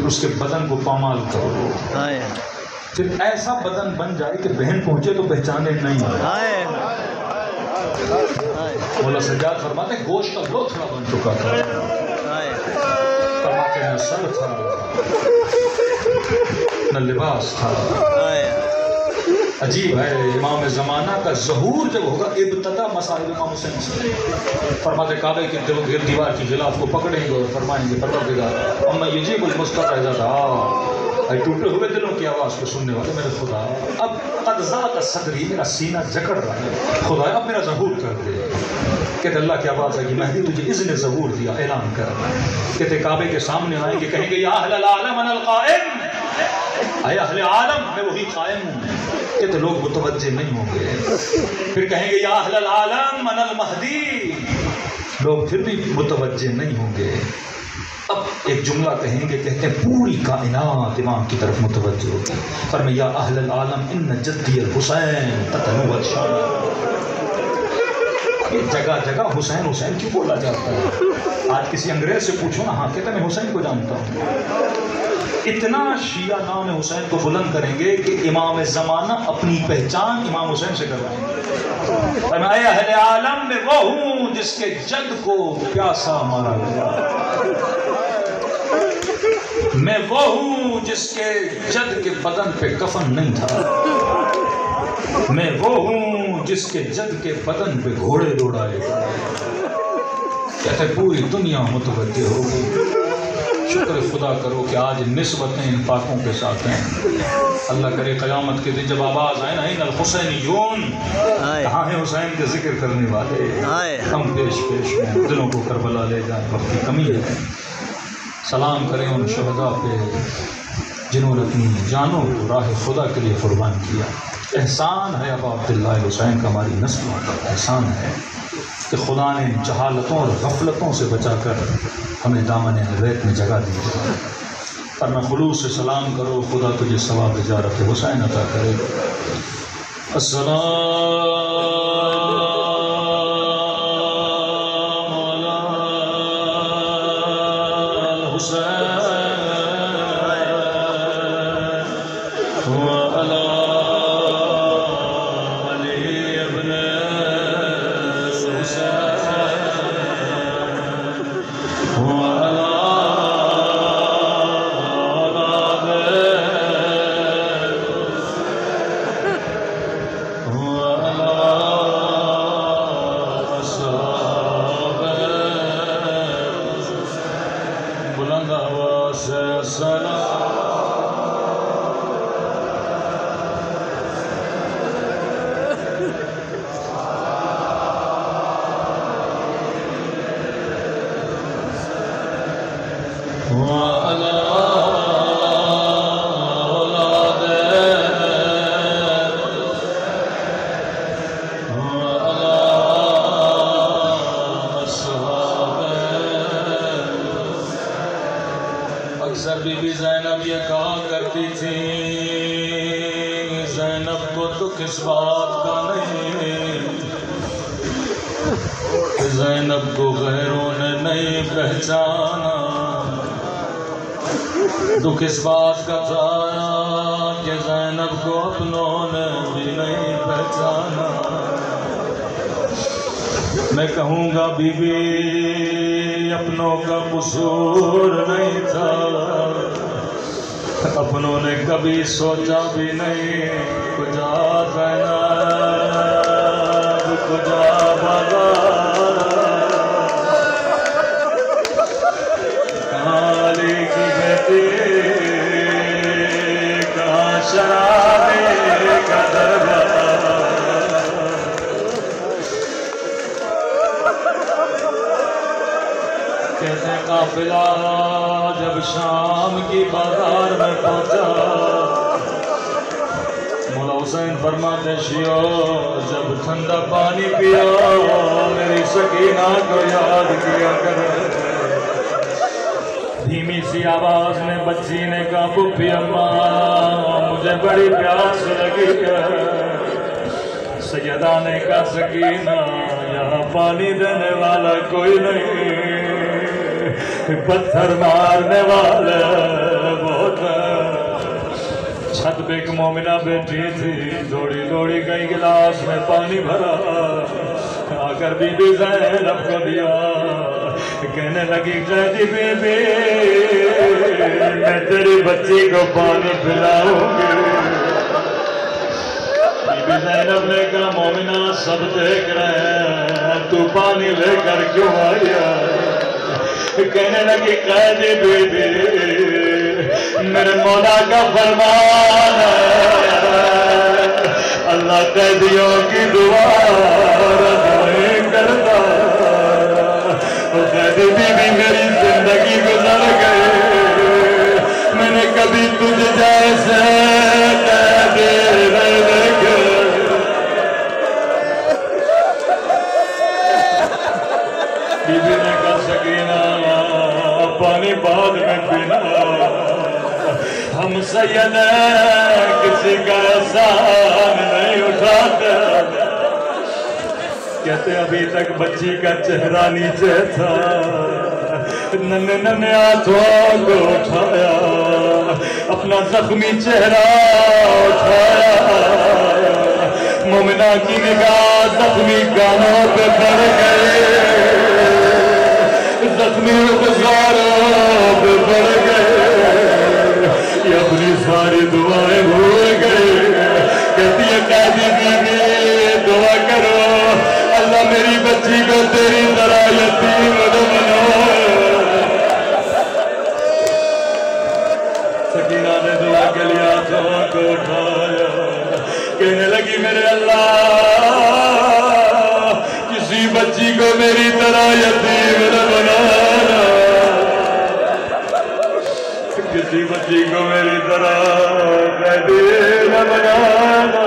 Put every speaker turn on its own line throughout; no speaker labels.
پھر اس کے بدن کو پامال کرو، پھر ایسا بدن بن جائے کہ بہن پہنچے تو پہچانے نہیں۔ مولا سجاد فرماتے ہیں گوشت کا لوتھڑا بن چکا تھا، فرماتے ہیں نہ سر تھا نہ لباس تھا۔ عجیب ہے امام زمانہ کا ظہور جب ہوگا ابتدا مسائل امام حسین سے۔ فرماتے کعبے کی دیوار کی غلاف کو پکڑیں گے اور فرمائیں گے پروردگار اما یجیب المستقع اذا دعا، اے ٹوٹے ہوئے دلوں کی آواز کو سننے والے میرے خدا، اب قد ذاق صدری، میرا سینہ جکڑ رہا ہے خدا اب میرا ظہور کر دے۔ کہتے اللہ کی آواز ہے کہ مہدی تجھے اذن ظہور دیا، اعلان کر۔ کہتے کعبے کے سامنے آئیں گے، کہیں گے یا اہل العالم انا القائم، اے اہل عالم میں وہی قائم ہوں۔ کہتے لوگ متوجہ نہیں ہوں گے، پھر کہیں گے یا اہل العالم انا المہدی، لوگ پھر بھی متوجہ نہیں ہوں گے۔ اب ایک جملہ کہیں گے، کہتے ہیں پوری کائنات امام کی طرف متوجہ ہوگی، فرمایا یا اہل العالم ان جدی الحسین تتنوع شان۔ جگہ جگہ حسین حسین کیوں بولا جاتا ہے؟ آج کسی انگریز سے پوچھو نا، ہاں کہتا میں حسین کو جانتا ہوں۔ اتنا شیعہ نام حسین کو بلند کریں گے کہ امام زمانہ اپنی پہچان امام حسین سے کروائیں گے۔ فرمایا اے اہل عالم میں وہ ہوں جس کے جد کو پیاسا مارا گیا، میں وہ ہوں جس کے جد کے بدن پہ کفن نہیں تھا، میں وہ ہوں جس کے جد کے بدن پہ گھوڑے دوڑائے گئے۔ کہتے پوری دنیا متوجہ ہوگی۔ شکر خدا کرو کہ آج نسبتیں ان پاکوں کے ساتھ ہیں۔ اللہ کرے قیامت کے دن جب آواز آئے نا ان الحسینیون، کہاں ہیں حسین کے ذکر کرنے والے، ہم پیش میں دلوں کو کربلا لے جائیں، وقت کی کمی ہے۔ سلام کریں ان شہداء پہ جنہوں نے اپنی جانوں کو راہ خدا کے لیے قربان کیا۔ احسان ہے ابا عبداللہ حسین کا ہماری نسلوں کا، احسان ہے کہ خدا نے جہالتوں اور غفلتوں سے بچا کر ہمیں دامن اہل بیت میں جگہ دی ہے۔ اور میں خلوص سے سلام کرو، خدا تجھے ثواب زیارت حسین عطا کرے۔ السلام اکثر بی بی زینب یہ کہا کرتی تھی، زینب کو تو کس بات کا نہیں، زینب کو غیروں نے نہیں پہچانا، دکھ اس بات کا تھا کہ زینب کو اپنوں نے بھی نہیں پہچانا۔ میں کہوں گا بی بی اپنوں کا قصور نہیں تھا، اپنوں نے کبھی سوچا بھی نہیں کجا زینب کجا بازار، کہاں علی کی بیٹی کہاں شرابی کا دربار۔ کہتے قافلہ جب شام کی بازار میں پہنچا، مولا حسین فرماتے شیعو جب ٹھنڈا پانی پیا میری سکینہ کو یاد کیا کرے۔ دھیمی سی آواز میں بچی نے کہا پھپھی اماں مجھے بڑی پیاس لگی ہے۔ سیدہ نے کہا سکینہ یہاں پانی دینے والا کوئی نہیں، پتھر مارنے والا ایک مومنہ بیٹھی تھی، دوڑی دوڑی گئی گلاس میں پانی بھرا، آ کر بی بی زینب کو دیا، کہنے لگی قیدی بی بی میں تیری بچی کو پانی پلاؤں گی۔ بی بی زینب نے کہا مومنہ سب دیکھ رہے ہیں، تو پانی لے کر کیوں آیا؟ کہنے لگی قیدی بی بی میرے مولا کا فرمان ہے، اللہ قیدیوں کی دعا رد نہیں کرتا۔ قیدی بی بی میری زندگی گزر گئی، میں نے کبھی تجھ جیسے قیدی نہیں دیکھے۔ بی بی نے کہا سکینہ پانی بعد میں پینا، ہم سید ہیں کسی کا احسان نہیں اٹھاتے۔ کہتے ابھی تک بچی کا چہرہ نیچے تھا، ننے ننے ہاتھوں کو اٹھایا، اپنا زخمی چہرہ اٹھایا، مومنہ کی نگاہ زخمی کانوں پہ پڑ گئے، زخمی گزاروں پہ پڑ گئے، یہ اپنی ساری دعائیں بھول گئے۔ کہتی ہے قیدی بی بی دعا کرو اللہ میری بچی کو تیری طرح یتیم نہ بنائے۔ سکینہ نے دعا کے لیے ہاتھوں کو اٹھایا، کہنے لگی میرے اللہ کسی بچی کو میری طرح یتیم نہ بنانا، کسی بچی کو میری طرح قیدی نہ بنانا۔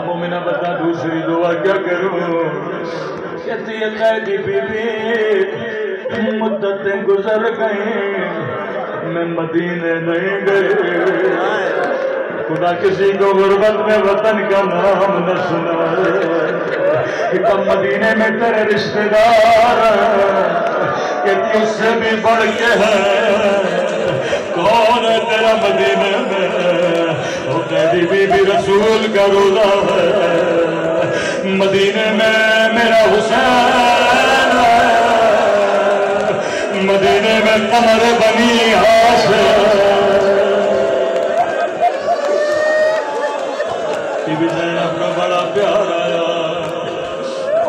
مومنہ بتا دوسری دعا کیا کروں؟ کہتی ہے قیدی بی بی مدتیں گزر گئیں میں مدینے نہیں گئی، خدا کسی کو غربت میں وطن کا نام نہ سنا، کب مدینے میں تیرے رشتہ دار کہتی اس سے بھی بڑھ کے ہے، کون ہے تیرا مدینے میں؟ وہ قیدی بی بی رسول کا روزہ ہے، مدینے میں میرا حسین ہے، مدینے میں قمر بنی ہاشم۔ بی بی زینب کا بڑا پیار آیا،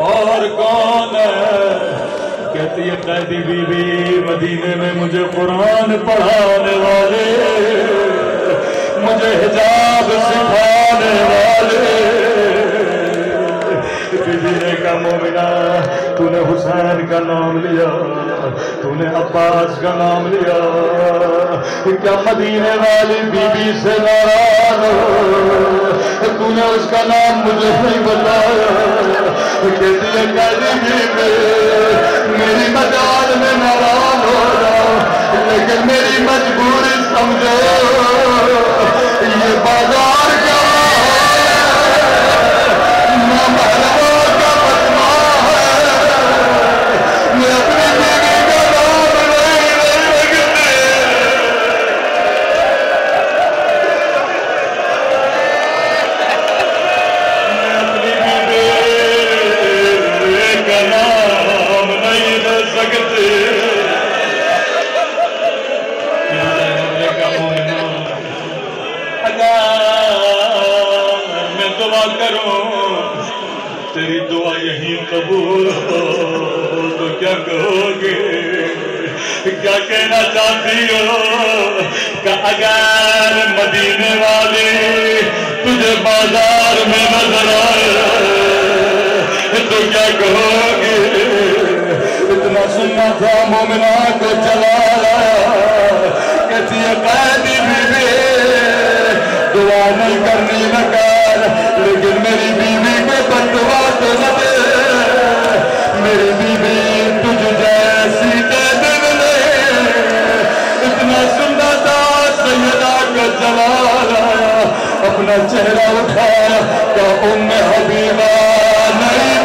اور کون ہے؟ کہتی ہے قیدی بی بی مدینے میں مجھے قرآن پڑھانے والے، مجھے حجاب سکھانے والے۔ بی بی نے کہا مومنہ تو نے حسین کا نام لیا، تو نے عباس کا نام لیا، کیا مدینے والی بی بی سے ناراض ہو؟ تو نے اس کا نام مجھے نہیں بتایا۔ کہتی ہے قیدی بی بی میری مجال میں ناراض ہو جاؤ، لیکن میری مجبوری سمجھو، یہ بازار کا محلوں کا بچنا ہے، میں اپنی بیوی کا نام نہیں لگتے۔ میں اپنی بیوی کا نام نہیں لے سکتے۔ میں دعا کروں تیری دعا یہیں قبول ہو تو کیا کہو گے؟ کیا کہنا چاہتی ہو کہ اگر مدینے والے تجھے بازار میں نظر آئے تو کیا کہو گے؟ اتنا سننا تھا مومنہ کو چلا لایا، کہتی ہے قیدی بی بی دعا نہیں کرنی نہ کر، لیکن میری بیوی کو بددعا تو نہ دے، میری بیوی تجھ جیسی قید نہیں۔ اتنا سننا تھا سیدہ کا جلال آیا، اپنا چہرہ اٹھایا کہ ام حبیبہ نہیں